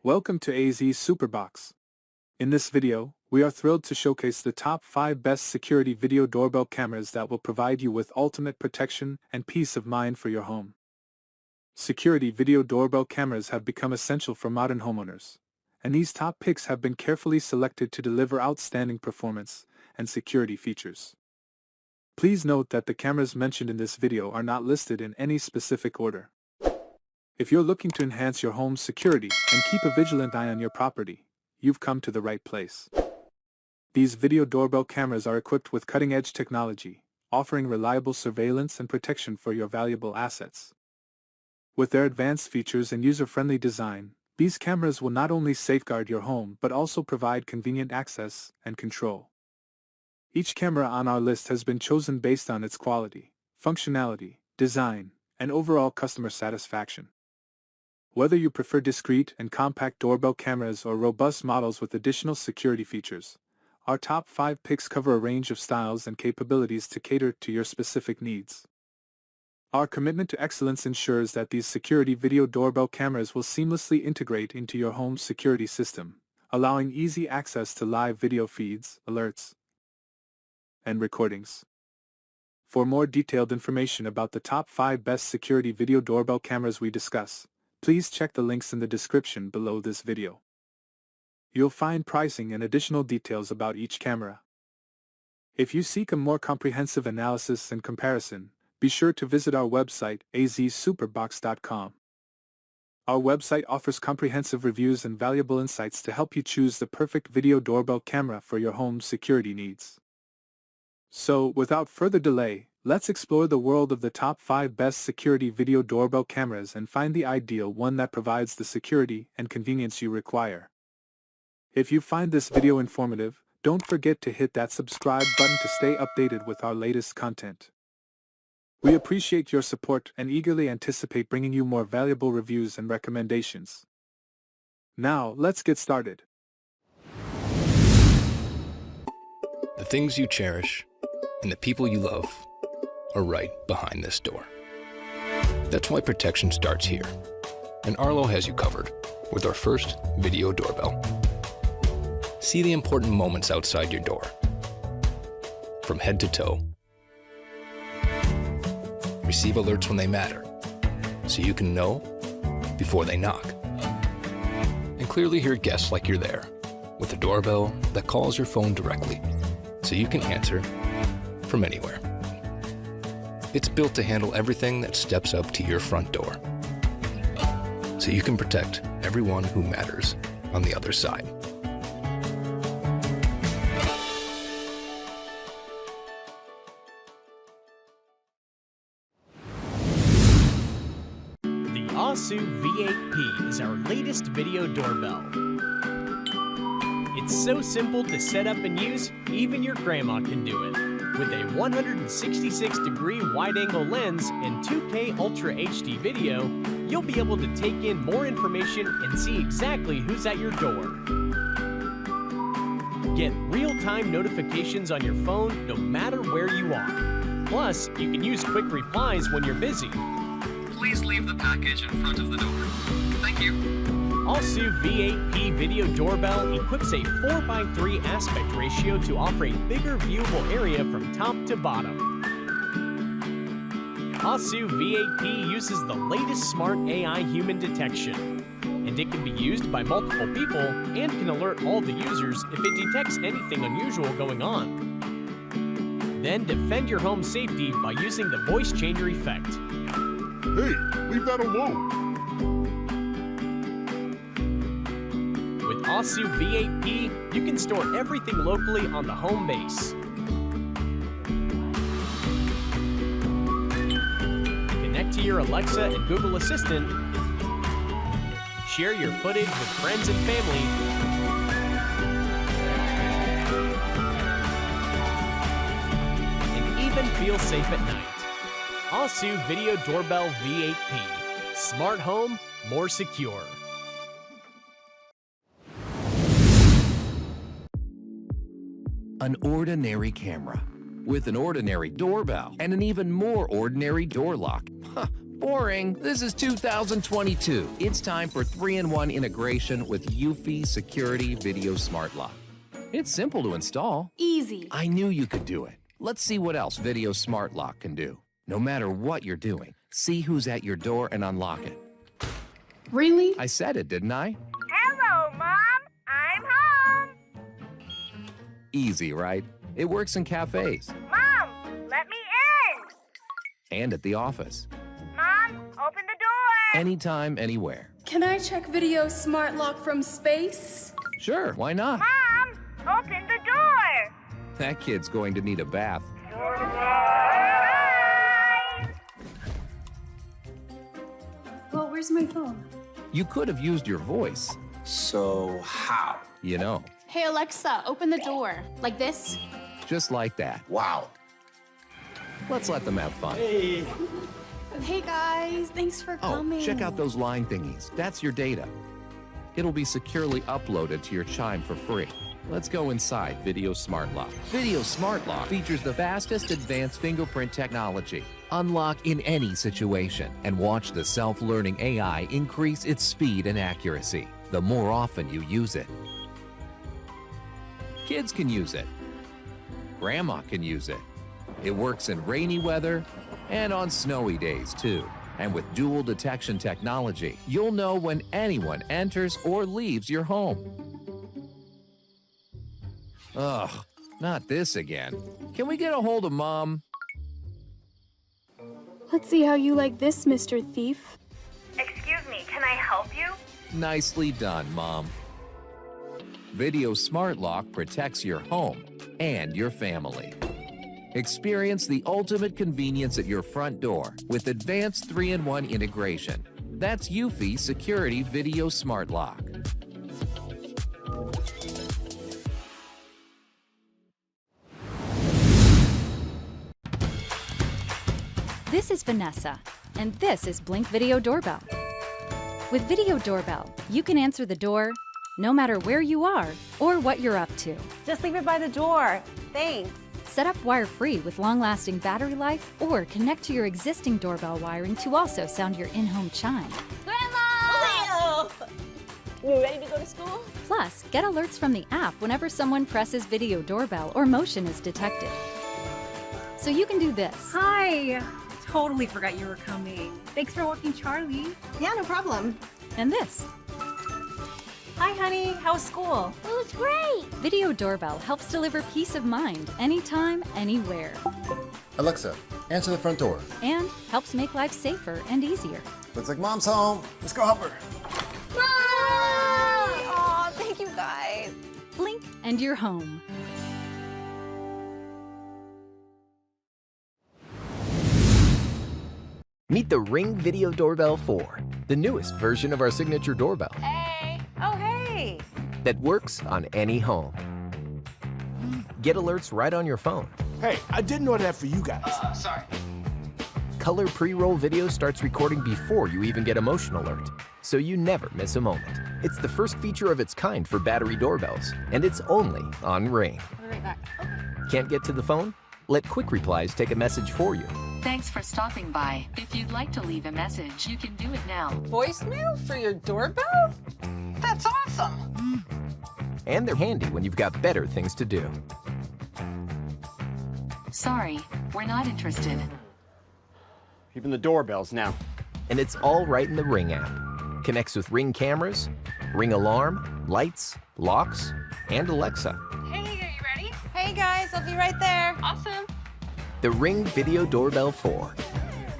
Welcome to AZ Superbox. In this video, we are thrilled to showcase the top 5 best security video doorbell cameras that will provide you with ultimate protection and peace of mind for your home. Security video doorbell cameras have become essential for modern homeowners, and these top picks have been carefully selected to deliver outstanding performance and security features. Please note that the cameras mentioned in this video are not listed in any specific order. If you're looking to enhance your home's security and keep a vigilant eye on your property, you've come to the right place. These video doorbell cameras are equipped with cutting-edge technology, offering reliable surveillance and protection for your valuable assets. With their advanced features and user-friendly design, these cameras will not only safeguard your home but also provide convenient access and control. Each camera on our list has been chosen based on its quality, functionality, design, and overall customer satisfaction. Whether you prefer discreet and compact doorbell cameras or robust models with additional security features, our top 5 picks cover a range of styles and capabilities to cater to your specific needs. Our commitment to excellence ensures that these security video doorbell cameras will seamlessly integrate into your home's security system, allowing easy access to live video feeds, alerts, and recordings. For more detailed information about the top 5 best security video doorbell cameras we discuss, please check the links in the description below this video. You'll find pricing and additional details about each camera. If you seek a more comprehensive analysis and comparison, be sure to visit our website azsuperbox.com. Our website offers comprehensive reviews and valuable insights to help you choose the perfect video doorbell camera for your home's security needs. So, without further delay, let's explore the world of the top 5 best security video doorbell cameras and find the ideal one that provides the security and convenience you require. If you find this video informative, don't forget to hit that subscribe button to stay updated with our latest content. We appreciate your support and eagerly anticipate bringing you more valuable reviews and recommendations. Now, let's get started. The things you cherish and the people you love are right behind this door. That's why protection starts here. And Arlo has you covered with our first video doorbell. See the important moments outside your door, from head to toe. Receive alerts when they matter, so you can know before they knock. And clearly hear guests like you're there, with a doorbell that calls your phone directly, so you can answer from anywhere. It's built to handle everything that steps up to your front door, so you can protect everyone who matters on the other side. The AOSU V8P is our latest video doorbell. It's so simple to set up and use, even your grandma can do it. With a 166-degree wide-angle lens and 2K Ultra HD video, you'll be able to take in more information and see exactly who's at your door. Get real-time notifications on your phone no matter where you are. Plus, you can use quick replies when you're busy. Please leave the package in front of the door. Thank you. AOSU V8P Video Doorbell equips a 4:3 aspect ratio to offer a bigger viewable area from top to bottom. AOSU V8P uses the latest smart AI human detection, and it can be used by multiple people and can alert all the users if it detects anything unusual going on. Then defend your home safety by using the voice changer effect. Hey, leave that alone! With AOSU V8P, you can store everything locally on the home base. Connect to your Alexa and Google Assistant. Share your footage with friends and family. And even feel safe at night. AOSU Video Doorbell V8P. Smart home, more secure. An ordinary camera with an ordinary doorbell and an even more ordinary door lock. boring. This is 2022. It's time for 3-in-1 integration with eufy Security Video Smart Lock. It's simple to install. Easy. I knew you could do it. Let's see what else Video Smart Lock can do. No matter what you're doing, see who's at your door and unlock it. Really? I said it, didn't I? Hello, Mom. I'm home. Easy, right? It works in cafes Mom, let me in. and at the office. Mom, open the door. Anytime, anywhere. Can I check Video Smart Lock from space? Sure, why not? Mom, open the door. That kid's going to need a bath. Well, where's my phone? You could have used your voice, So how? you know, Hey Alexa, open the door. Like this? just like that. Wow. Let's let them have fun. Hey guys, thanks for Oh, coming. check out those line thingies. That's your data. It'll be securely uploaded to your Chime for free. Let's go inside Video Smart Lock. Video Smart Lock features the fastest advanced fingerprint technology. Unlock in any situation and watch the self-learning AI increase its speed and accuracy the more often you use it. Kids can use it. Grandma can use it. It works in rainy weather and on snowy days too. And with dual detection technology, you'll know when anyone enters or leaves your home. Ugh, not this again. Can we get a hold of Mom? Let's see how you like this, Mr. Thief. Excuse me, can I help you? Nicely done, Mom. Video Smart Lock protects your home and your family. Experience the ultimate convenience at your front door with advanced 3-in-1 integration. That's eufy Security Video Smart Lock. This is Vanessa, and this is Blink Video Doorbell. With Video Doorbell, you can answer the door no matter where you are or what you're up to. Just leave it by the door. Thanks. Set up wire-free with long-lasting battery life or connect to your existing doorbell wiring to also sound your in-home chime. Grandma! You ready to go to school? Plus, get alerts from the app whenever someone presses Video Doorbell or motion is detected. So you can do this. Hi! Totally forgot you were coming. Thanks for walking Charlie. Yeah, no problem. And this. Hi, honey. How's school? It was great. Video Doorbell helps deliver peace of mind anytime, anywhere. Alexa, answer the front door. And helps make life safer and easier. Looks like Mom's home. Let's go help her. Mom! Aw, thank you guys. Blink and you're home. Meet the Ring Video Doorbell 4, the newest version of our signature doorbell Hey. Oh, hey. that works on any home. Get alerts right on your phone. Hey, I didn't order that for you guys. Sorry. Color pre-roll video starts recording before you even get a motion alert, so you never miss a moment. It's the first feature of its kind for battery doorbells, and it's only on Ring. I'll be right back. Okay. Can't get to the phone? Let Quick Replies take a message for you. Thanks for stopping by. If you'd like to leave a message, you can do it now. Voicemail for your doorbell? That's awesome. And they're handy when you've got better things to do. Sorry, we're not interested. Even the doorbells now. And it's all right in the Ring app. Connects with Ring cameras, Ring alarm, lights, locks, and Alexa. Hey, are you ready? Hey guys, I'll be right there. Awesome. The Ring Video Doorbell 4.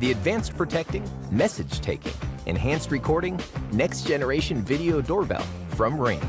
The advanced protecting, message taking, enhanced recording, next generation video doorbell from Ring.